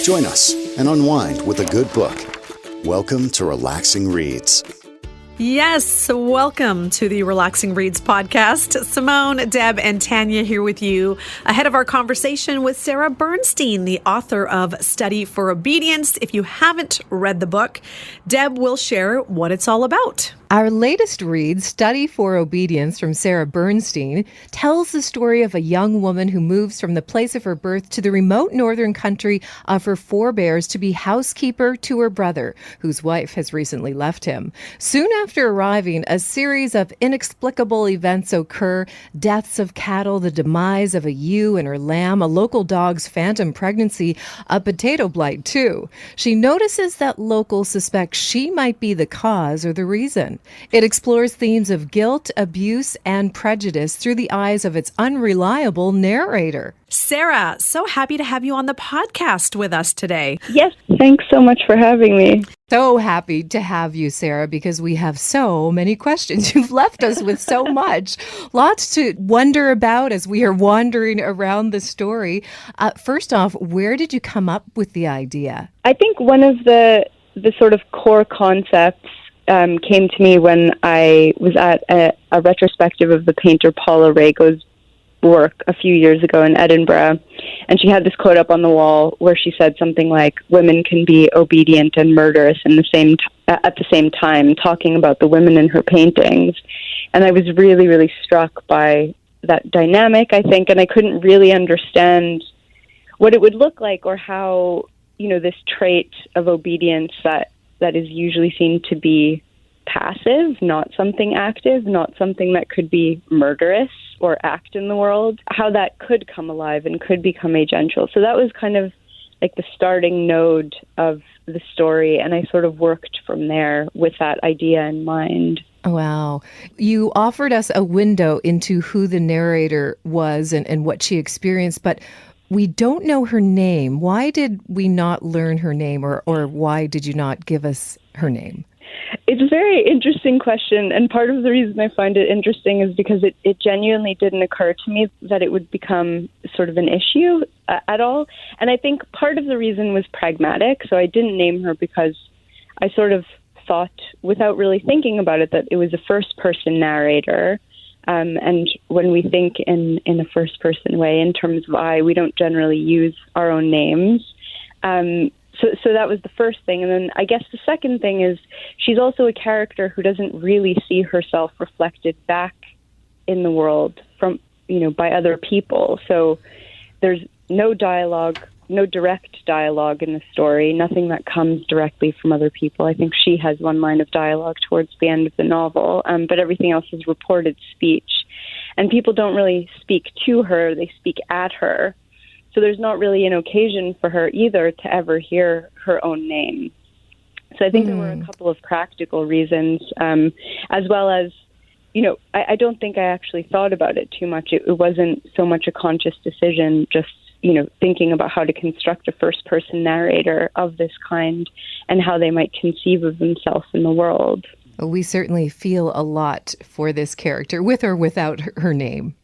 Join us and unwind with a good book. Welcome to Relaxing Reads. Yes, welcome to the Relaxing Reads podcast. Simone, Deb, and Tanya here with you ahead of our conversation with Sarah Bernstein, the author of Study for Obedience. If you haven't read the book, Deb will share what it's all about. Our latest read, Study for Obedience from Sarah Bernstein, tells the story of a young woman who moves from the place of her birth to the remote northern country of her forebears to be housekeeper to her brother, whose wife has recently left him. Soon after arriving, a series of inexplicable events occur: deaths of cattle, the demise of a ewe and her lamb, a local dog's phantom pregnancy, a potato blight too. She notices that locals suspect she might be the cause or the reason. It explores themes of guilt, abuse, and prejudice through the eyes of its unreliable narrator. Sarah, so happy to have you on the podcast with us today. Yes, thanks so much for having me. So happy to have you, Sarah, because we have so many questions. You've left us with so much. Lots to wonder about as we are wandering around the story. First off, where did you come up with the idea? I think one of the sort of core concepts came to me when I was at a retrospective of the painter Paula Rego's work a few years ago in Edinburgh, and she had this quote up on the wall where she said something like, "Women can be obedient and murderous at the same time," talking about the women in her paintings. And I was really, really struck by that dynamic, I think, and I couldn't really understand what it would look like or how, this trait of obedience that is usually seen to be passive, not something active, not something that could be murderous or act in the world, how that could come alive and could become agential. So that was kind of like the starting node of the story, and I sort of worked from there with that idea in mind. Wow. You offered us a window into who the narrator was and what she experienced, but we don't know her name. Why did we not learn her name, or why did you not give us her name? It's a very interesting question, and part of the reason I find it interesting is because it genuinely didn't occur to me that it would become sort of an issue at all. And I think part of the reason was pragmatic, so I didn't name her because I sort of thought, without really thinking about it, that it was a first-person narrator. And when we think in a first-person way, in terms of I, we don't generally use our own names. So that was the first thing. And then I guess the second thing is she's also a character who doesn't really see herself reflected back in the world from, by other people. So there's no dialogue, no direct dialogue in the story, nothing that comes directly from other people. I think she has one line of dialogue towards the end of the novel, but everything else is reported speech. And people don't really speak to her, they speak at her. So there's not really an occasion for her either to ever hear her own name. So I think there were a couple of practical reasons, as well as, I don't think I actually thought about it too much. It wasn't so much a conscious decision, just, thinking about how to construct a first-person narrator of this kind and how they might conceive of themselves in the world. We certainly feel a lot for this character, with or without her name.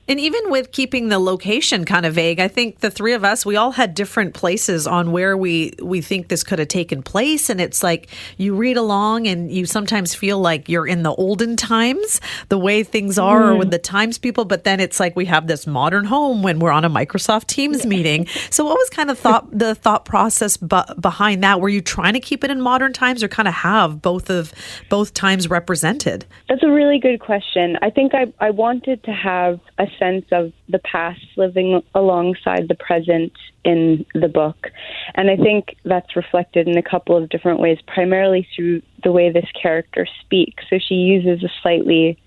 And even with keeping the location kind of vague, I think the three of us, we all had different places on where we think this could have taken place. And it's like you read along and you sometimes feel like you're in the olden times, the way things are, or with the times people. But then it's like we have this modern home when we're on a Microsoft Teams meeting. So what was kind of the thought process behind that? Were you trying to keep it in modern times or kind of have both times represented? That's a really good question. I think I wanted to have a sense of the past living alongside the present in the book. And I think that's reflected in a couple of different ways, primarily through the way this character speaks. So she uses a slightly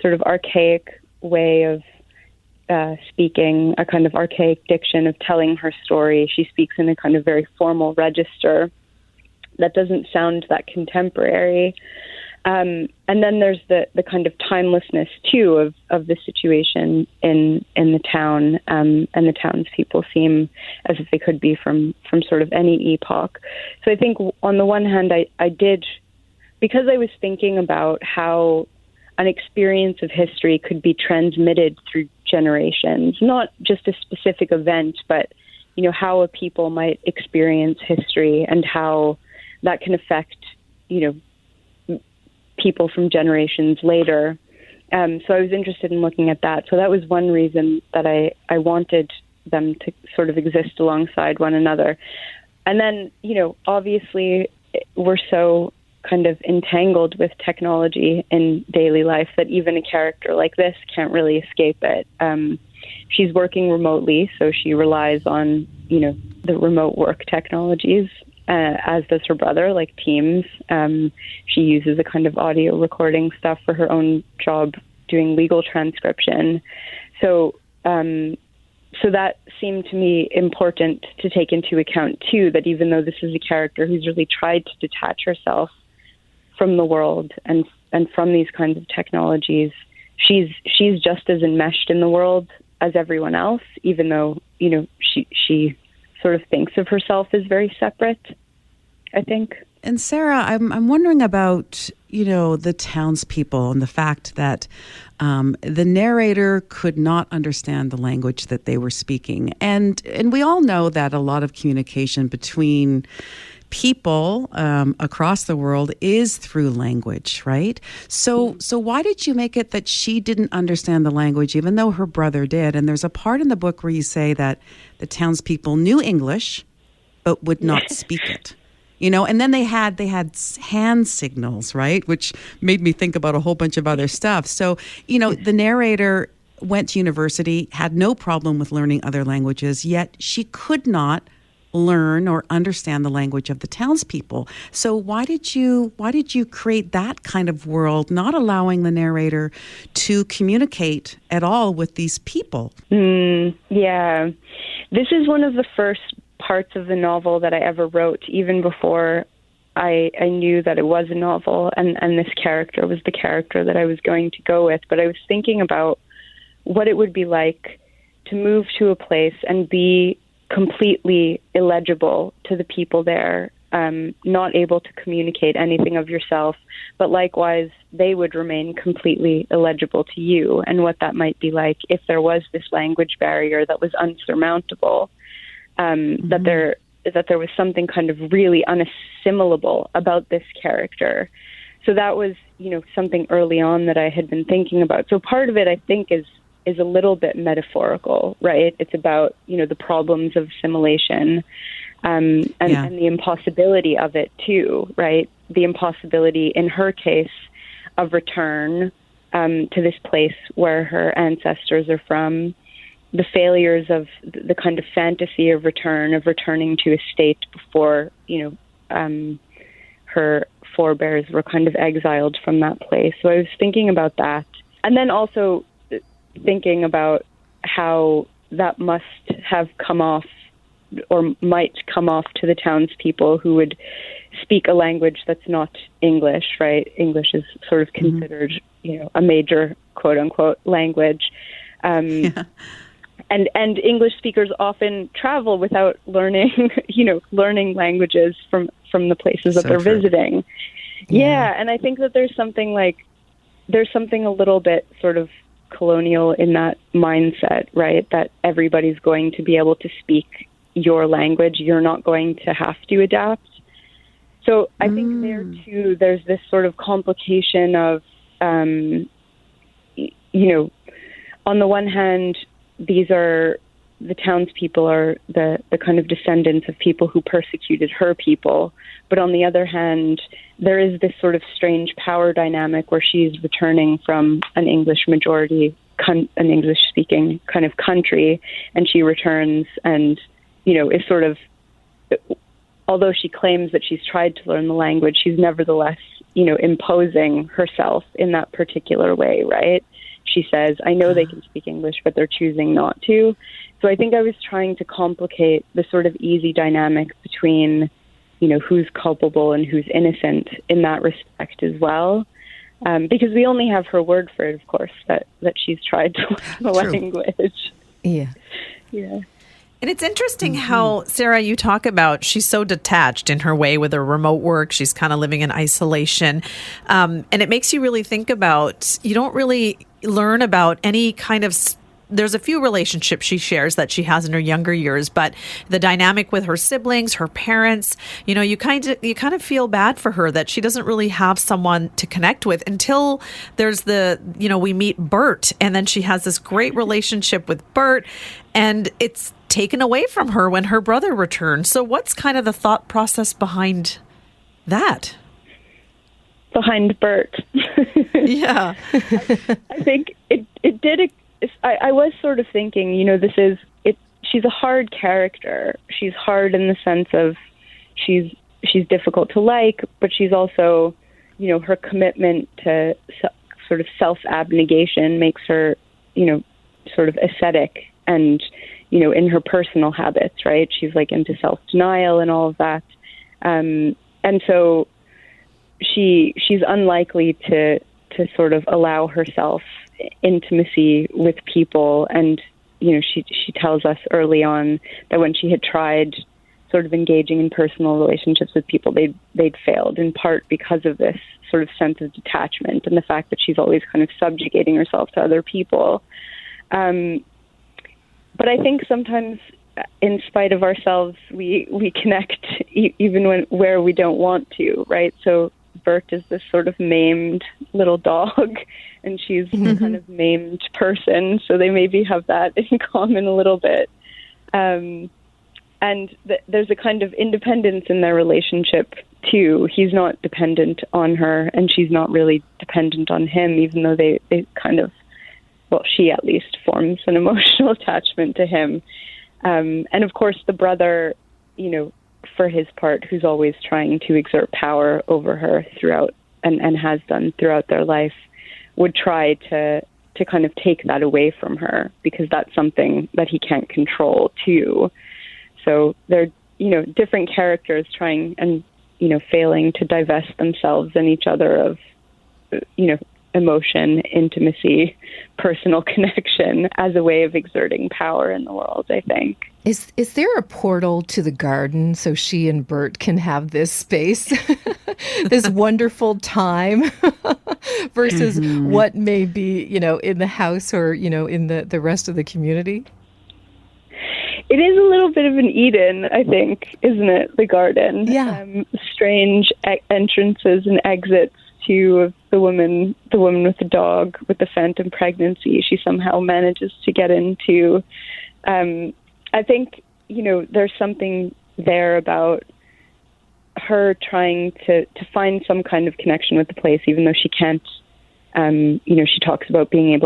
sort of archaic way of speaking, a kind of archaic diction of telling her story. She speaks in a kind of very formal register that doesn't sound that contemporary. And then there's the kind of timelessness too of the situation in the town, and the townspeople seem as if they could be from sort of any epoch. So I think on the one hand, I did, because I was thinking about how an experience of history could be transmitted through generations, not just a specific event, but how a people might experience history and how that can affect, people from generations later. So I was interested in looking at that. So that was one reason that I wanted them to sort of exist alongside one another. And then, obviously we're so kind of entangled with technology in daily life that even a character like this can't really escape it. She's working remotely, so she relies on, the remote work technologies, as does her brother, like Teams. She uses a kind of audio recording stuff for her own job doing legal transcription. So that seemed to me important to take into account too, that even though this is a character who's really tried to detach herself from the world and from these kinds of technologies, she's just as enmeshed in the world as everyone else, even though, she sort of thinks of herself as very separate, I think. And Sarah, I'm wondering about, the townspeople and the fact that the narrator could not understand the language that they were speaking. And we all know that a lot of communication between people across the world is through language, right? So why did you make it that she didn't understand the language, even though her brother did? And there's a part in the book where you say that the townspeople knew English, but would not speak it. And then they had hand signals, right? Which made me think about a whole bunch of other stuff. So, the narrator went to university, had no problem with learning other languages, yet she could not learn or understand the language of the townspeople. So why did you create that kind of world, not allowing the narrator to communicate at all with these people? Yeah. This is one of the first parts of the novel that I ever wrote, even before I knew that it was a novel and this character was the character that I was going to go with. But I was thinking about what it would be like to move to a place and be completely illegible to the people there, not able to communicate anything of yourself, but likewise they would remain completely illegible to you, and what that might be like if there was this language barrier that was unsurmountable. That there was something kind of really unassimilable about this character. So that was, something early on that I had been thinking about. So part of it, I think, is a little bit metaphorical, right? It's about, the problems of assimilation, and the impossibility of it too, right? The impossibility in her case of return to this place where her ancestors are from. The failures of the kind of fantasy of returning to a state before, her forebears were kind of exiled from that place. So I was thinking about that. And then also thinking about how that must have come off or might come off to the townspeople who would speak a language that's not English, right? English is sort of considered, a major quote unquote language. And English speakers often travel without learning, learning languages from the places that they're visiting. Yeah, and I think that there's something a little bit sort of colonial in that mindset, right? That everybody's going to be able to speak your language. You're not going to have to adapt. So I think there too, there's this sort of complication of, on the one hand, the townspeople are the kind of descendants of people who persecuted her people. But on the other hand, there is this sort of strange power dynamic where she's returning from an English majority, an English speaking kind of country, and she returns and, is sort of, although she claims that she's tried to learn the language, she's nevertheless, imposing herself in that particular way, right? She says, I know they can speak English, but they're choosing not to. So I think I was trying to complicate the sort of easy dynamic between, who's culpable and who's innocent in that respect as well. Because we only have her word for it, of course, that she's tried to learn the language. Yeah. Yeah. And it's interesting how, Sarah, you talk about she's so detached in her way with her remote work. She's kind of living in isolation. And it makes you really think about, you don't really learn about any kind of there's a few relationships she shares that she has in her younger years, but the dynamic with her siblings, her parents, you kind of feel bad for her that she doesn't really have someone to connect with until there's we meet Bert, and then she has this great relationship with Bert, and it's taken away from her when her brother returns. So what's kind of the thought process behind that? Behind Bert. Yeah. I think it did. I was sort of thinking, she's a hard character. She's hard in the sense of she's difficult to like, but she's also, her commitment to sort of self-abnegation makes her, sort of ascetic and, in her personal habits, right? She's like into self-denial and all of that. And so she's unlikely to sort of allow herself intimacy with people. And, she tells us early on that when she had tried sort of engaging in personal relationships with people, they'd failed, in part because of this sort of sense of detachment and the fact that she's always kind of subjugating herself to other people. But I think sometimes, in spite of ourselves, we connect even where we don't want to, right? So Bert is this sort of maimed little dog, and she's a kind of maimed person, so they maybe have that in common a little bit. And there's a kind of independence in their relationship, too. He's not dependent on her, and she's not really dependent on him, even though they kind of, well, she at least forms an emotional attachment to him. And of course, the brother, for his part, who's always trying to exert power over her throughout and has done throughout their life, would try to kind of take that away from her, because that's something that he can't control too. So they're, different characters trying and, failing to divest themselves and each other of, emotion, intimacy, personal connection as a way of exerting power in the world, I think. Is there a portal to the garden so she and Bert can have this space, this wonderful time versus what may be, in the house or, in the rest of the community? It is a little bit of an Eden, I think, isn't it? The garden. Yeah. Strange entrances and exits to the woman with the dog with the phantom pregnancy. She somehow manages to get into. I think, there's something there about her trying to find some kind of connection with the place, even though she can't. She talks about being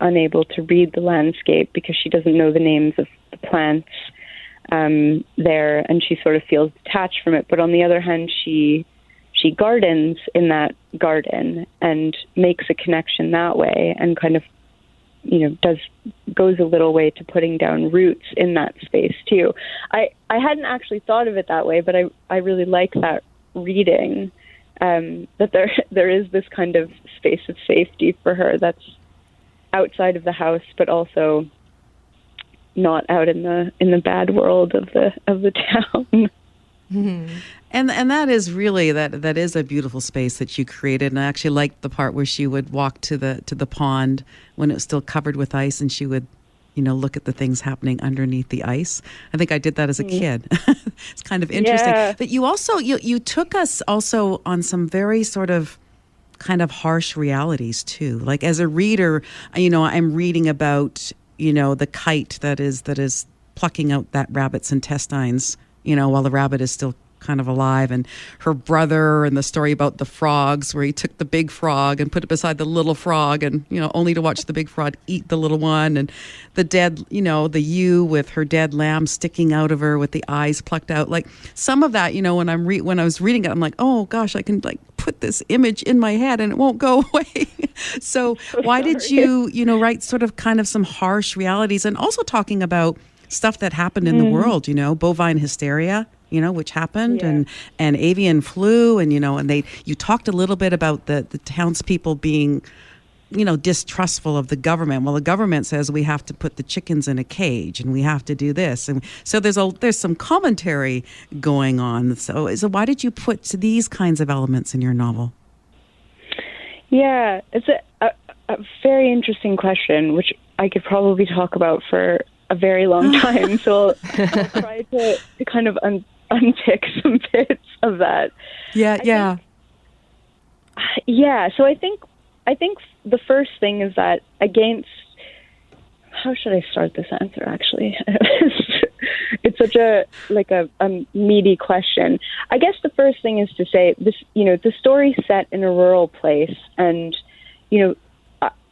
unable to read the landscape because she doesn't know the names of the plants there, and she sort of feels detached from it. But on the other hand, she gardens in that garden and makes a connection that way, and kind of, goes a little way to putting down roots in that space too. I hadn't actually thought of it that way, but I really like that reading, that there is this kind of space of safety for her that's outside of the house, but also not out in the bad world of the town. Mm-hmm. And that is really that is a beautiful space that you created. And I actually liked the part where she would walk to the pond when it was still covered with ice, and she would, look at the things happening underneath the ice. I think I did that as a kid. It's kind of interesting. Yeah. But you also you took us also on some very sort of kind of harsh realities too. Like as a reader, I'm reading about the kite that is plucking out that rabbit's intestines, while the rabbit is still kind of alive, and her brother, and the story about the frogs where he took the big frog and put it beside the little frog, and only to watch the big frog eat the little one, and the dead, the ewe with her dead lamb sticking out of her with the eyes plucked out. Like some of that, when I was reading it, I'm like, oh gosh, I can like put this image in my head and it won't go away. So why did you write sort of kind of some harsh realities, and also talking about stuff that happened in the world, bovine hysteria, which happened, and avian flu, and you talked a little bit about the townspeople being, distrustful of the government. Well, the government says we have to put the chickens in a cage and we have to do this, and so there's some commentary going on. So why did you put these kinds of elements in your novel? Yeah, it's a very interesting question, which I could probably talk about for a very long time. So I'll try to kind of unpick some bits of that. Yeah. So I think the first thing is that how should I start this answer, actually? It's such a meaty question. I guess the first thing is to say this, the story's set in a rural place, and,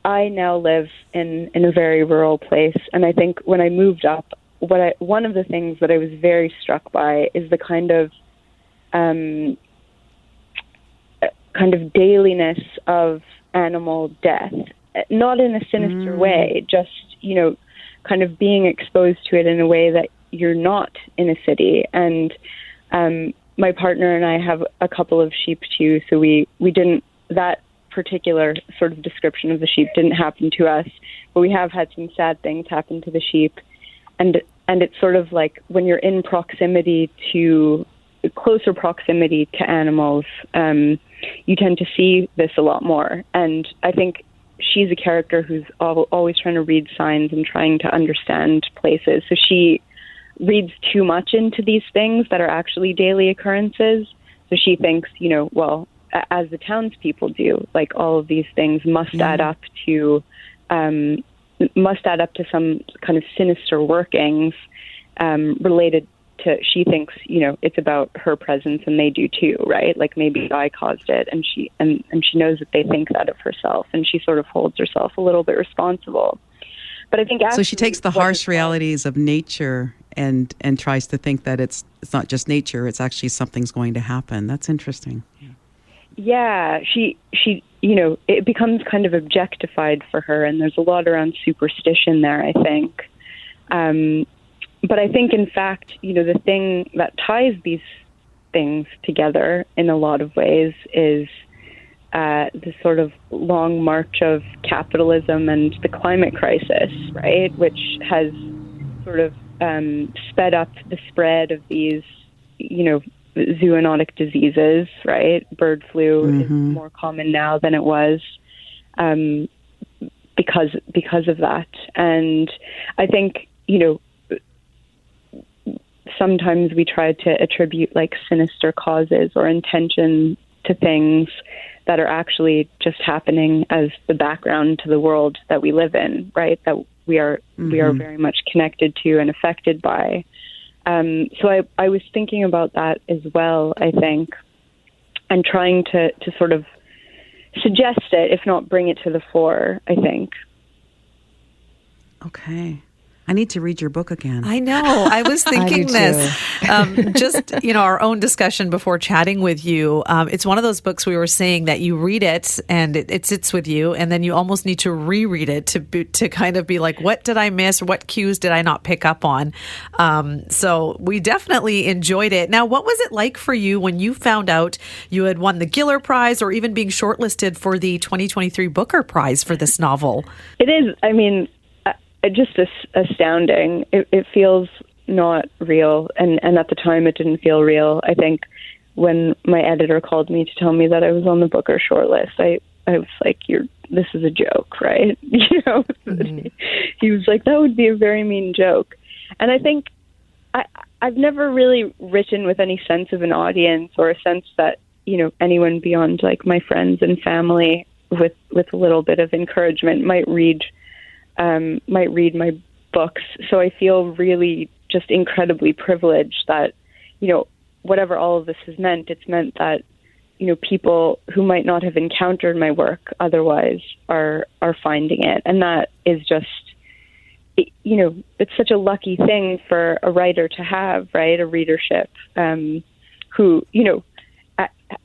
I now live in a very rural place. And I think when I moved up, one of the things that I was very struck by is the kind of dailiness of animal death, not in a sinister way, just, kind of being exposed to it in a way that you're not in a city. And my partner and I have a couple of sheep too, so we didn't, that particular sort of description of the sheep didn't happen to us, but we have had some sad things happen to the sheep. And it's sort of like when you're in closer proximity to animals, you tend to see this a lot more. And I think she's a character who's always trying to read signs and trying to understand places. So she reads too much into these things that are actually daily occurrences. So she thinks, as the townspeople do, like all of these things must add up to some kind of sinister workings related to, she thinks, it's about her presence, and they do too, right? Like maybe I caused it, and she knows that they think that of herself, and she sort of holds herself a little bit responsible. But I think so she takes the harsh realities of nature and tries to think that it's not just nature; it's actually something's going to happen. That's interesting. Yeah, she it becomes kind of objectified for her, and there's a lot around superstition there, I think. But I think, in fact, the thing that ties these things together in a lot of ways is the sort of long march of capitalism and the climate crisis, right, which has sort of sped up the spread of these, zoonotic diseases, right? Bird flu is more common now than it was because of that. And I think, sometimes we try to attribute like sinister causes or intention to things that are actually just happening as the background to the world that we live in, right? That we are very much connected to and affected by. So I was thinking about that as well, I think, and trying to sort of suggest it, if not bring it to the fore, I think. Okay. I need to read your book again. I know. I was thinking this. Just, our own discussion before chatting with you. It's one of those books we were saying that you read it and it sits with you, and then you almost need to reread it to kind of be like, what did I miss? What cues did I not pick up on? So we definitely enjoyed it. Now, what was it like for you when you found out you had won the Giller Prize or even being shortlisted for the 2023 Booker Prize for this novel? It is. I mean, just astounding. It feels not real, and at the time it didn't feel real. I think when my editor called me to tell me that I was on the Booker shortlist, I was like, this is a joke, right? He was like, that would be a very mean joke. And I think I've never really written with any sense of an audience or a sense that, anyone beyond like my friends and family with a little bit of encouragement might read my books. So I feel really just incredibly privileged that, whatever all of this has meant, it's meant that, people who might not have encountered my work otherwise are finding it. And that is just, it's such a lucky thing for a writer to have, right? A readership, who,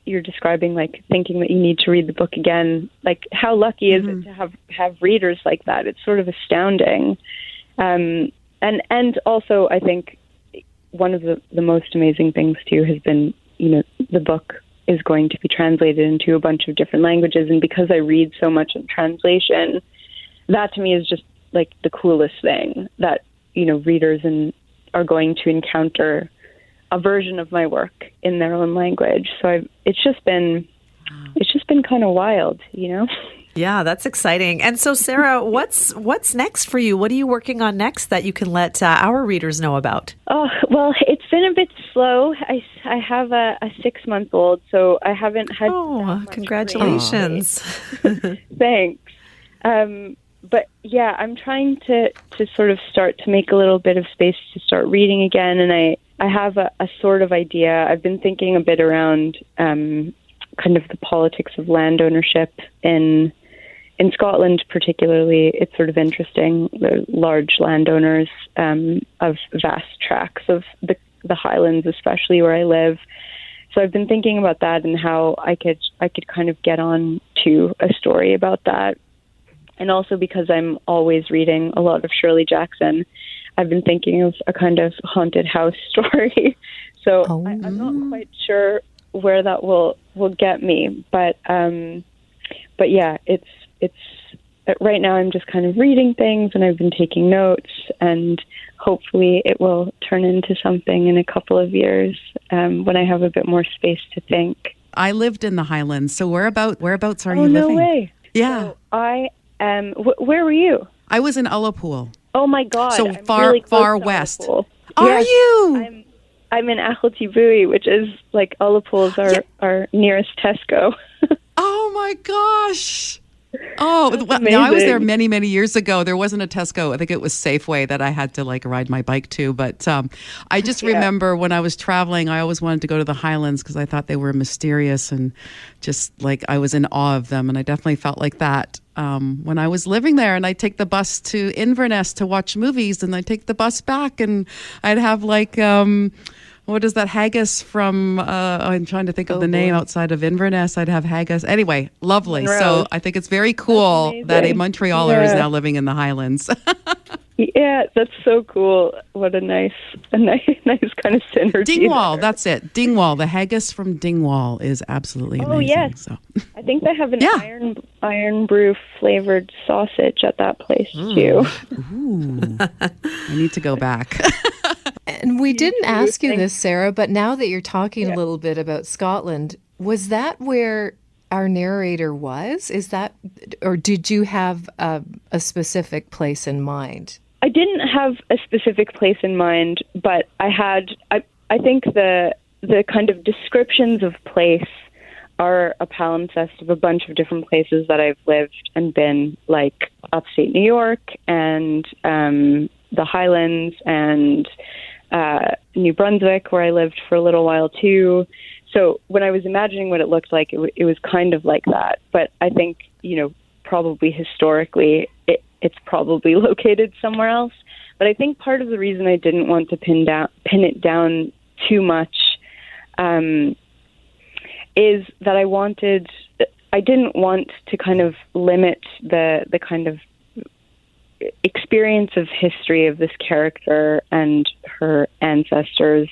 you're describing like thinking that you need to read the book again. Like how lucky is it to have readers like that? It's sort of astounding. And also I think one of the most amazing things too has been, the book is going to be translated into a bunch of different languages. And because I read so much in translation, that to me is just like the coolest thing that, readers are going to encounter a version of my work in their own language. So it's just been kind of wild, Yeah, that's exciting. And so, Sarah, what's next for you? What are you working on next that you can let our readers know about? Oh, well, it's been a bit slow. I have a 6-month-old, so I haven't had that much congratulations. Thanks. But yeah, I'm trying to sort of start to make a little bit of space to start reading again, and I have a sort of idea. I've been thinking a bit around kind of the politics of land ownership in Scotland particularly. It's sort of interesting. The large landowners of vast tracts of the Highlands, especially where I live. So I've been thinking about that and how I could kind of get on to a story about that. And also because I'm always reading a lot of Shirley Jackson, I've been thinking of a kind of haunted house story. So I'm not quite sure where that will get me, but yeah, it's right now I'm just kind of reading things, and I've been taking notes, and hopefully it will turn into something in a couple of years when I have a bit more space to think. I lived in the Highlands, so whereabouts are you living? living? Oh, no way. Yeah. So where were you? I was in Ullapool. Oh my God! So I'm far, really close far to west. Ullapool. Are Yes, you? I'm in Achilty, which is like Ullapool's our nearest Tesco. Oh my gosh! Oh, That's now I was there amazing. many, many years ago. There wasn't a Tesco. I think it was Safeway that I had to like ride my bike to. But I just remember when I was traveling, I always wanted to go to the Highlands because I thought they were mysterious and just like I was in awe of them. And I definitely felt like that when I was living there. And I'd take the bus to Inverness to watch movies, and I'd take the bus back, and I'd have like what is that haggis from? I'm trying to think of the name outside of Inverness. I'd have haggis. Anyway, lovely. Monroe. So I think it's very cool that a Montrealer is now living in the Highlands. Yeah, that's so cool. What a nice kind of synergy. Dingwall, there. that's it. Dingwall. The haggis from Dingwall is absolutely amazing. Oh yes, So. I think they have an iron brew flavored sausage at that place too. Ooh. I need to go back. And we didn't ask you this, Sarah, but now that you're talking a little bit about Scotland, was that where our narrator was? Is that, or did you have a specific place in mind? I didn't have a specific place in mind, but I think the kind of descriptions of place are a palimpsest of a bunch of different places that I've lived and been, like upstate New York and the Highlands and New Brunswick, where I lived for a little while too. So when I was imagining what it looked like, it was kind of like that. But I think, probably historically, it's probably located somewhere else. But I think part of the reason I didn't want to pin it down too much is that I didn't want to kind of limit the kind of experience of history of this character and her ancestors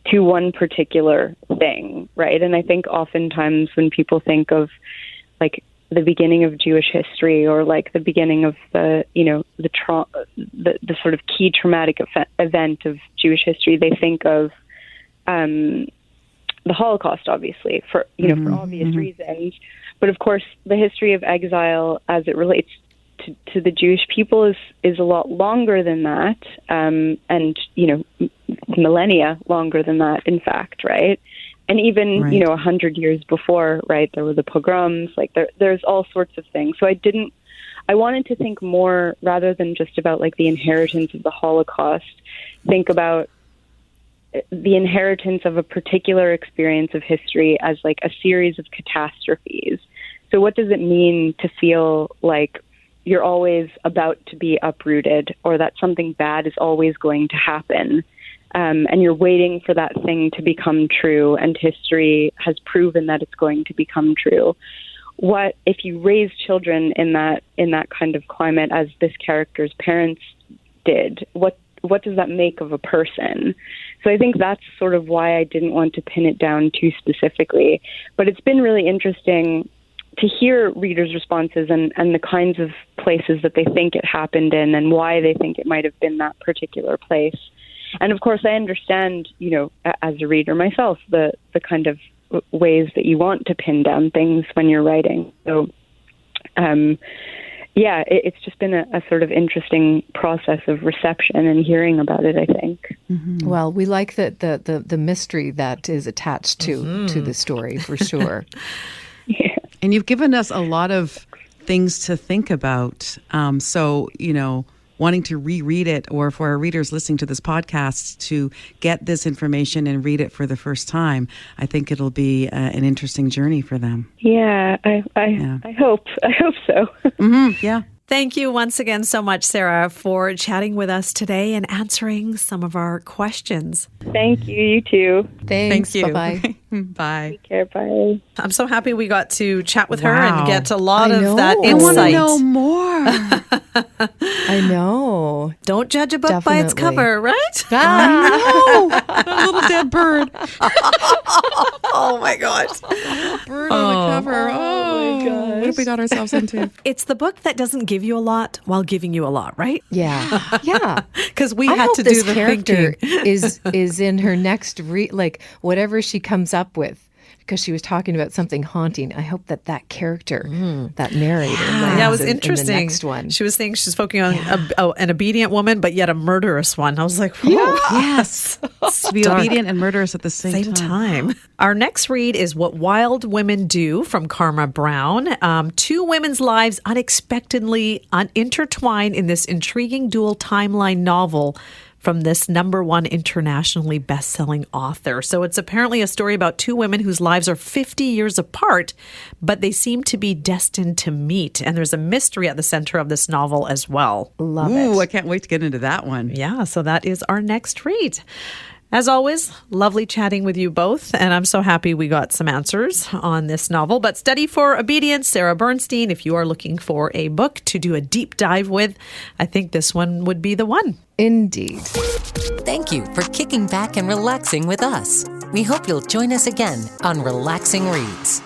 to one particular thing, right? And I think oftentimes when people think of like the beginning of Jewish history or like the beginning of the sort of key traumatic event of Jewish history, they think of the Holocaust, obviously, for obvious reasons. But of course, the history of exile as it relates to the Jewish people is a lot longer than that, and millennia longer than that, in fact, right? And even 100 years before, right, there were the pogroms. Like there's all sorts of things. So I wanted to think more rather than just about like the inheritance of the Holocaust. Think about the inheritance of a particular experience of history as like a series of catastrophes. So what does it mean to feel like you're always about to be uprooted, or that something bad is always going to happen, and you're waiting for that thing to become true, and history has proven that it's going to become true? What if you raise children in that kind of climate, as this character's parents did? What does that make of a person? So I think that's sort of why I didn't want to pin it down too specifically. But it's been really interesting to hear readers' responses and the kinds of places that they think it happened in and why they think it might have been that particular place. And of course, I understand, as a reader myself, the kind of ways that you want to pin down things when you're writing. So It's just been a sort of interesting process of reception and hearing about it, I think. Mm-hmm. Well, we like the mystery that is attached to the story, for sure. Yeah. And you've given us a lot of things to think about. So, wanting to reread it, or for our readers listening to this podcast to get this information and read it for the first time, I think it'll be an interesting journey for them. Yeah, I hope so. Yeah. Thank you once again so much, Sarah, for chatting with us today and answering some of our questions. Thank you. You too. Thanks. Thank you. Bye-bye. Bye. Take care. Bye. I'm so happy we got to chat with her Wow. and get a lot I of know. that I I want to insight. know more. I know. Don't judge a book by its Definitely. cover, right? A little dead bird. Oh my gosh. Bird on the cover. Oh, my gosh. What have we got ourselves into? It's the book that doesn't give you a lot while giving you a lot, right? Yeah. Yeah. Because we I had hope to this do the character thinking. is in her next whatever she comes up with, because she was talking about something haunting. I hope that character, that narrator, Yeah, it was lands in interesting. the next one. She was saying she's focusing on an obedient woman, but yet a murderous one. I was like, Yes. To be obedient and murderous at the same time. Our next read is What Wild Women Do from Karma Brown. Two women's lives unexpectedly intertwined in this intriguing dual timeline novel from this #1 internationally best-selling author. So it's apparently a story about two women whose lives are 50 years apart, but they seem to be destined to meet. And there's a mystery at the center of this novel as well. Love Ooh, I it. can't wait to get into that one. Yeah, so that is our next read. As always, lovely chatting with you both, and I'm so happy we got some answers on this novel. But Study for Obedience, Sarah Bernstein, if you are looking for a book to do a deep dive with, I think this one would be the one. Indeed. Thank you for kicking back and relaxing with us. We hope you'll join us again on Relaxing Reads.